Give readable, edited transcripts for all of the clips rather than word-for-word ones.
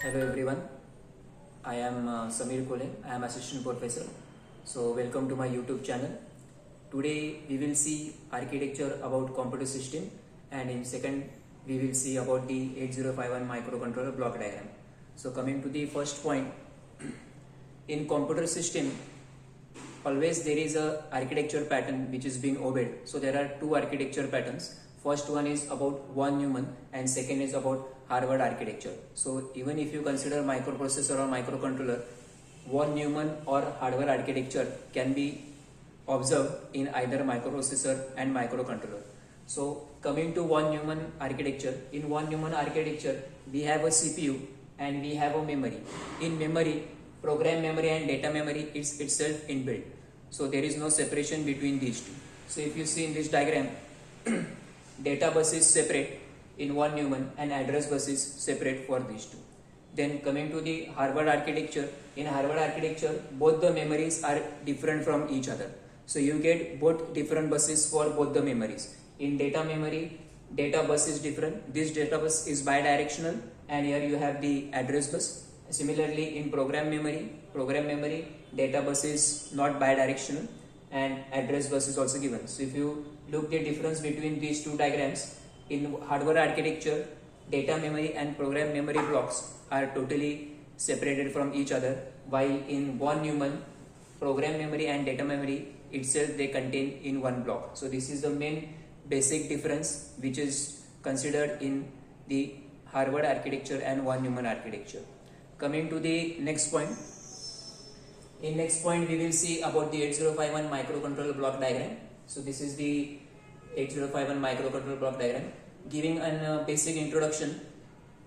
Hello everyone, I am Samir Kole, I am assistant professor. So welcome to my YouTube channel. Today we will see architecture about computer system, and in second we will see about the 8051 microcontroller block diagram. So coming to the first point, in computer system always there is a architecture pattern which is being obeyed. So there are two architecture patterns. First one is about von Neumann and second is about Harvard architecture. So even if you consider microprocessor or microcontroller, von Neumann or Harvard architecture can be observed in either microprocessor and microcontroller. So coming to von Neumann architecture, in von Neumann architecture we have a CPU and we have a memory. In memory, program memory and data memory is itself inbuilt. So there is no separation between these two. So if you see in this diagram, data bus is separate in von Neumann and address bus is separate for these two. Then coming to the Harvard architecture, in Harvard architecture both the memories are different from each other. So you get both different buses for both the memories. In data memory, data bus is different. This data bus is bidirectional and here you have the address bus. Similarly in program memory data bus is not bidirectional and address bus is also given. So if you look the difference between these two diagrams, in Harvard architecture data memory and program memory blocks are totally separated from each other, while in von Neumann program memory and data memory itself they contain in one block. So this is the main basic difference which is considered in the Harvard architecture and von Neumann architecture. Coming to the next point, in next point we will see about the 8051 microcontroller block diagram. So this is the 8051 microcontroller block diagram. Giving a basic introduction,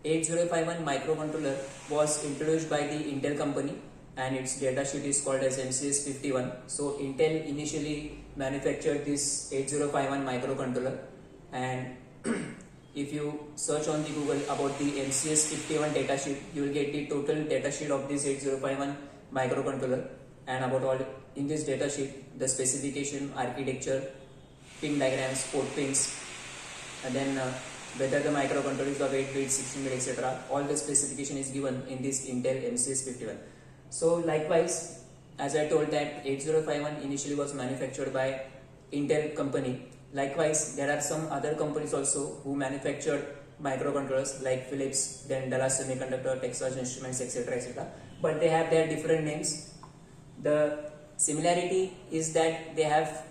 8051 microcontroller was introduced by the Intel company and its datasheet is called as MCS51. So Intel initially manufactured this 8051 microcontroller, and if you search on the Google about the MCS51 datasheet, you will get the total datasheet of this 8051 microcontroller, and about all in this datasheet the specification, architecture, pin diagrams, port pins, and then whether the microcontroller is of 8-bit, 16-bit, etc. All the specification is given in this Intel MCS51. So likewise, as I told that 8051 initially was manufactured by Intel company. Likewise, there are some other companies also who manufactured microcontrollers like Philips, then Dallas Semiconductor, Texas Instruments, etc., etc. But they have their different names. The similarity is that they have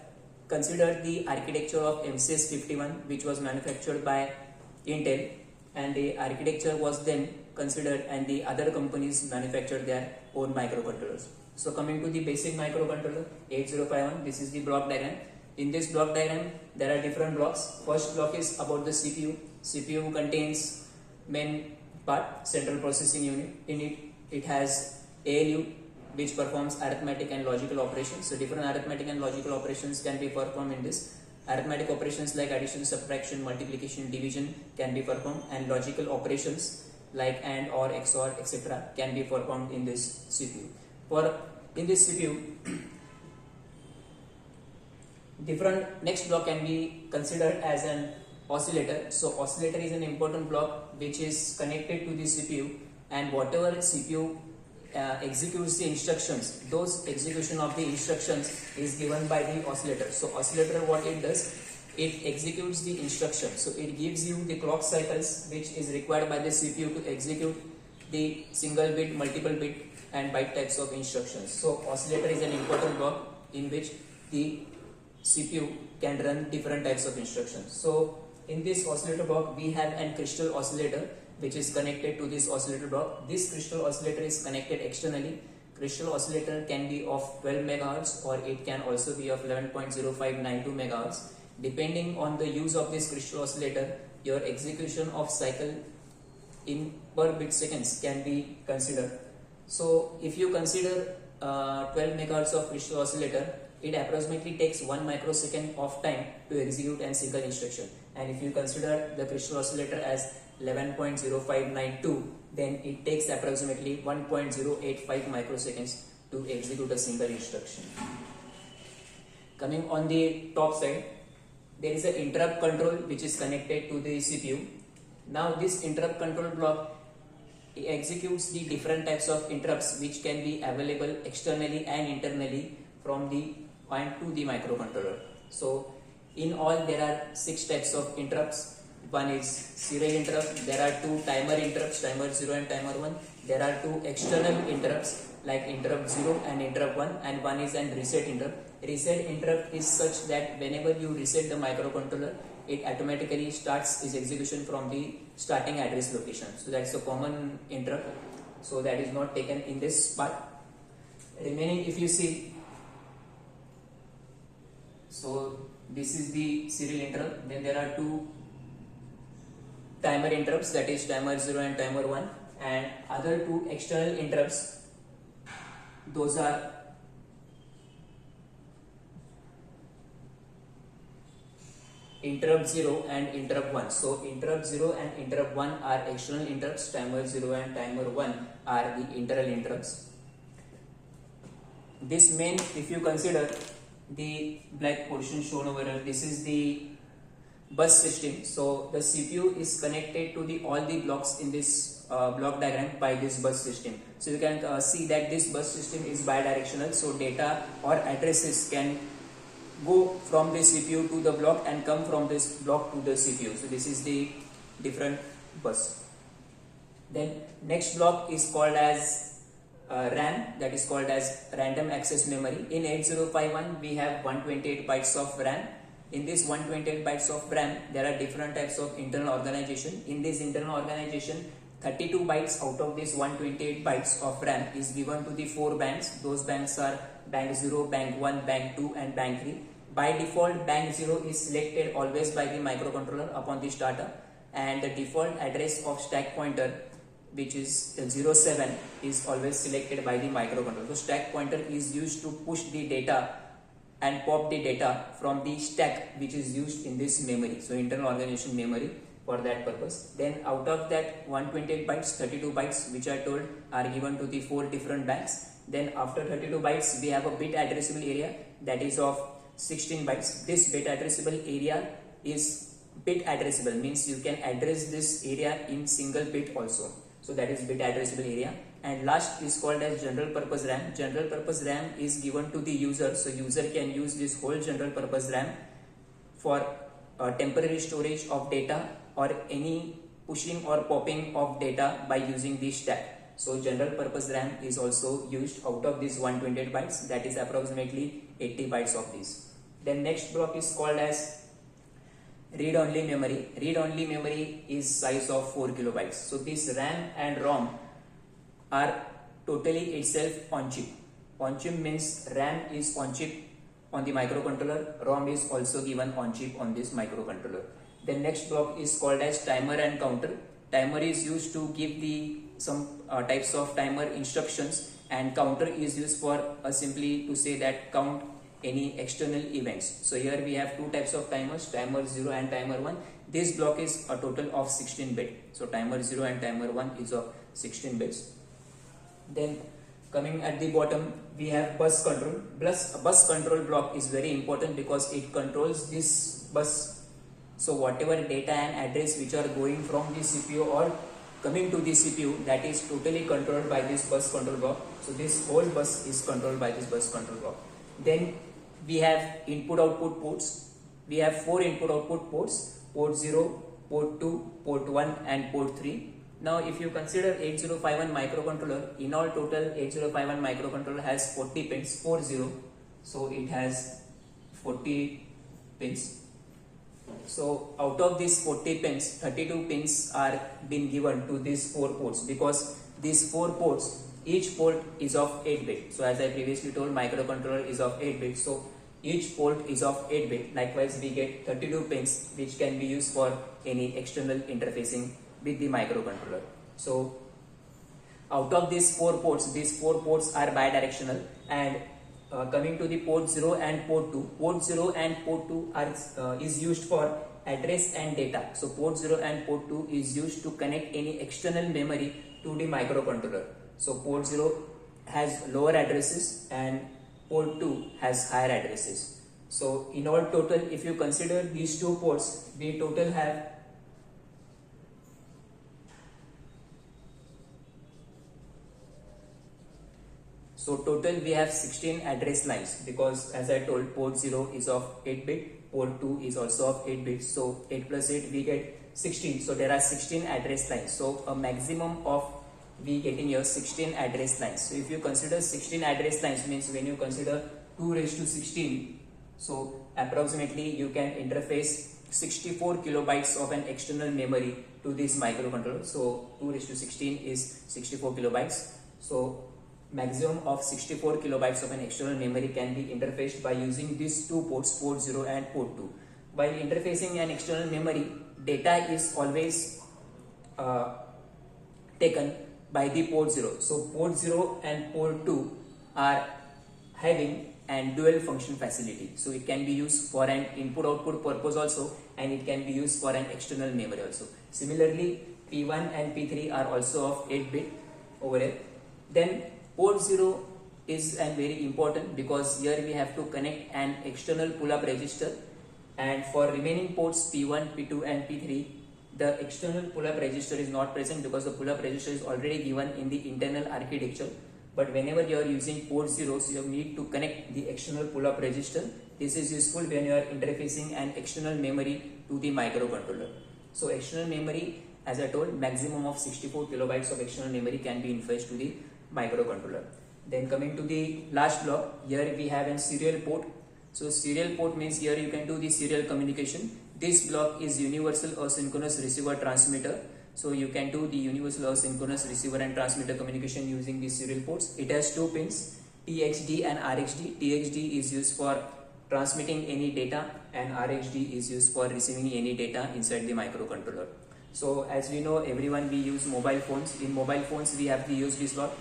considered the architecture of MCS51, which was manufactured by Intel, and the architecture was then considered and the other companies manufactured their own microcontrollers. So coming to the basic microcontroller 8051, this is the block diagram. In this block diagram there are different blocks. First block is about the CPU. CPU contains main part, central processing unit. In it has ALU, which performs arithmetic and logical operations. So different arithmetic and logical operations can be performed in this. Arithmetic operations like addition, subtraction, multiplication, division can be performed, and logical operations like AND, OR, XOR, etc. can be performed in this CPU. In this CPU, different next block can be considered as an oscillator. So oscillator is an important block which is connected to the CPU, and whatever CPU executes the instructions, those execution of the instructions is given by the oscillator. So oscillator, what it does, it executes the instruction. So it gives you the clock cycles which is required by the CPU to execute the single bit, multiple bit and byte types of instructions. So oscillator is an important block in which the CPU can run different types of instructions. So in this oscillator block we have an crystal oscillator which is connected to this oscillator block. This crystal oscillator is connected externally. Crystal oscillator can be of 12 MHz or it can also be of 11.0592 MHz. Depending on the use of this crystal oscillator, your execution of cycle in per bit seconds can be considered. So if you consider 12 MHz of crystal oscillator, it approximately takes 1 microsecond of time to execute a single instruction. And if you consider the crystal oscillator as 11.0592, then it takes approximately 1.085 microseconds to execute a single instruction. Coming on the top side, there is an interrupt control which is connected to the CPU. Now this interrupt control block executes the different types of interrupts which can be available externally and internally from the point to the microcontroller. So in all there are 6 types of interrupts. One is serial interrupt, there are 2 timer interrupts, timer 0 and timer 1. There are 2 external interrupts like interrupt 0 and interrupt 1, and one is an reset interrupt. Reset interrupt is such that whenever you reset the microcontroller, it automatically starts its execution from the starting address location. So that's a common interrupt, so that is not taken in this part. Remaining, if you see, so this is the serial interrupt. Then there are 2 timer interrupts, that is timer 0 and timer 1, and other 2 external interrupts, those are interrupt 0 and interrupt 1. So interrupt 0 and interrupt 1 are external interrupts, timer 0 and timer 1 are the internal interrupts. This main, if you consider the black portion shown over here, this is the bus system. So the CPU is connected to the all the blocks in this block diagram by this bus system. So you can see that this bus system is bidirectional, so data or addresses can go from the CPU to the block and come from this block to the CPU. So this is the different bus. Then next block is called as RAM, that is called as random access memory. In 8051 we have 128 bytes of RAM. In this 128 bytes of RAM, there are different types of internal organization. In this internal organization, 32 bytes out of this 128 bytes of RAM is given to the 4 banks. Those banks are bank 0, bank 1, bank 2 and bank 3. By default, bank 0 is selected always by the microcontroller upon the startup, and the default address of stack pointer, which is 07, is always selected by the microcontroller. So stack pointer is used to push the data and pop the data from the stack which is used in this memory, so internal organization memory, for that purpose. Then out of that 128 bytes, 32 bytes which I told are given to the 4 different banks. Then after 32 bytes we have a bit addressable area, that is of 16 bytes. This bit addressable area is bit addressable, means you can address this area in single bit also, so that is bit addressable area. And last is called as general purpose RAM. General purpose RAM is given to the user, so user can use this whole general purpose RAM for temporary storage of data or any pushing or popping of data by using the stack. So general purpose RAM is also used out of this 128 bytes, that is approximately 80 bytes of this. Then next block is called as read only memory. Read only memory is size of 4 kilobytes. So this RAM and ROM are totally itself on chip. On chip means RAM is on chip on the microcontroller, ROM is also given on chip on this microcontroller. The next block is called as timer and counter. Timer is used to give the some types of timer instructions, and counter is used for simply to say that count any external events. So here we have 2 types of timers, timer 0 and timer 1. This block is a total of 16 bit. So timer 0 and timer 1 is of 16 bits. Then coming at the bottom we have bus control. Bus control block is very important because it controls this bus. So whatever data and address which are going from the CPU or coming to the CPU, that is totally controlled by this bus control block. So this whole bus is controlled by this bus control block. Then we have input output ports. We have 4 input output ports: port 0, port 2, port 1 and port 3. Now if you consider 8051 microcontroller, in all total 8051 microcontroller has 40 pins, 40. So it has 40 pins. So out of these 40 pins, 32 pins are been given to these 4 ports, because these 4 ports, each port is of 8 bit. So as I previously told, microcontroller is of 8 bit. So each port is of 8 bit. Likewise we get 32 pins which can be used for any external interfacing with the microcontroller. So out of these 4 ports are bidirectional, and coming to the port 0 and port 2, port 0 and port 2 are is used for address and data. So port 0 and port 2 is used to connect any external memory to the microcontroller. So port 0 has lower addresses and port 2 has higher addresses. So in all total, if you consider these 2 ports, we total have So total we have 16 address lines, because as I told, port 0 is of 8 bit, port 2 is also of 8 bits. So 8 plus 8 we get 16. So there are 16 address lines. So a maximum of we getting here 16 address lines. So if you consider 16 address lines, means when you consider 2 raised to 16, so approximately you can interface 64 kilobytes of an external memory to this microcontroller. So 2 raised to 16 is 64 kilobytes. So maximum of 64 kilobytes of an external memory can be interfaced by using these two ports, port 0 and port 2. While interfacing an external memory, data is always taken by the port 0. So port 0 and port 2 are having an dual function facility. So it can be used for an input output purpose also, and it can be used for an external memory also. Similarly, P1 and P3 are also of 8 bit over here. Then port 0 is very important, because here we have to connect an external pull-up register, and for remaining ports P1, P2 and P3, the external pull-up register is not present, because the pull-up register is already given in the internal architecture. But whenever you are using port 0, so you need to connect the external pull-up register. This is useful when you are interfacing an external memory to the microcontroller. So external memory, as I told, maximum of 64 kilobytes of external memory can be interfaced to the microcontroller. Then coming to the last block, here we have a serial port. So serial port means here you can do the serial communication. This block is universal asynchronous receiver transmitter. So you can do the universal asynchronous receiver and transmitter communication using these serial ports. It has two pins, TXD and RXD. TXD is used for transmitting any data, and RXD is used for receiving any data inside the microcontroller. So as we know, everyone, we use mobile phones. In mobile phones we have the USB slot.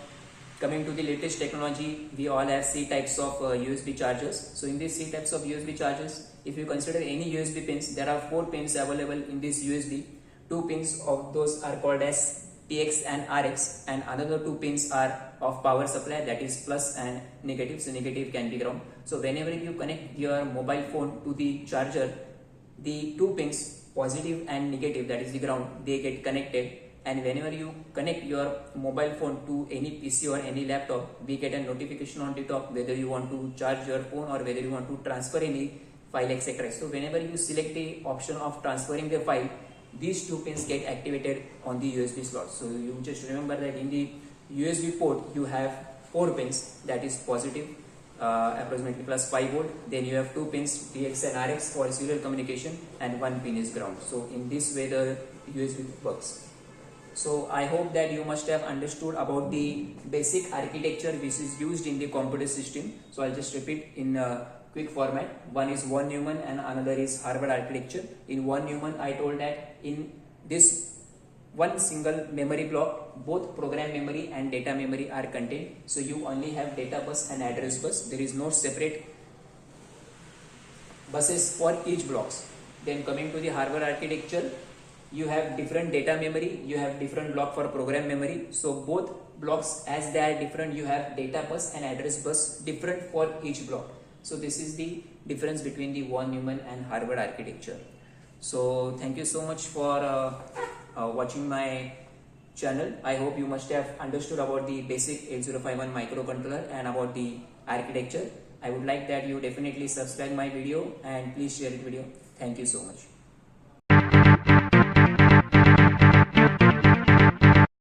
Coming to the latest technology, we all have C types of USB chargers. So in these C types of USB chargers, if you consider any USB pins, there are 4 pins available in this USB. 2 pins of those are called as TX and RX, and another 2 pins are of power supply, that is plus and negative. So negative can be ground. So whenever you connect your mobile phone to the charger, the 2 pins, positive and negative, that is the ground, they get connected. And whenever you connect your mobile phone to any PC or any laptop, we get a notification on the top whether you want to charge your phone or whether you want to transfer any file, etc. So whenever you select the option of transferring the file, these 2 pins get activated on the USB slot. So you just remember that in the USB port you have 4 pins, that is positive, approximately plus 5 volt. Then you have 2 pins, TX and RX, for serial communication, and 1 pin is ground. So in this way the USB works. So I hope that you must have understood about the basic architecture which is used in the computer system. So I'll just repeat in a quick format. One is von Neumann and another is Harvard architecture. In von Neumann, I told that in this one single memory block, both program memory and data memory are contained. So you only have data bus and address bus. There is no separate buses for each blocks. Then coming to the Harvard architecture, you have different data memory, you have different block for program memory. So both blocks, as they are different, you have data bus and address bus different for each block. So this is the difference between the von Neumann and Harvard architecture. So thank you so much for watching my channel. I hope you must have understood about the basic 8051 microcontroller and about the architecture. I would like that you definitely subscribe my video and please share the video. Thank you so much.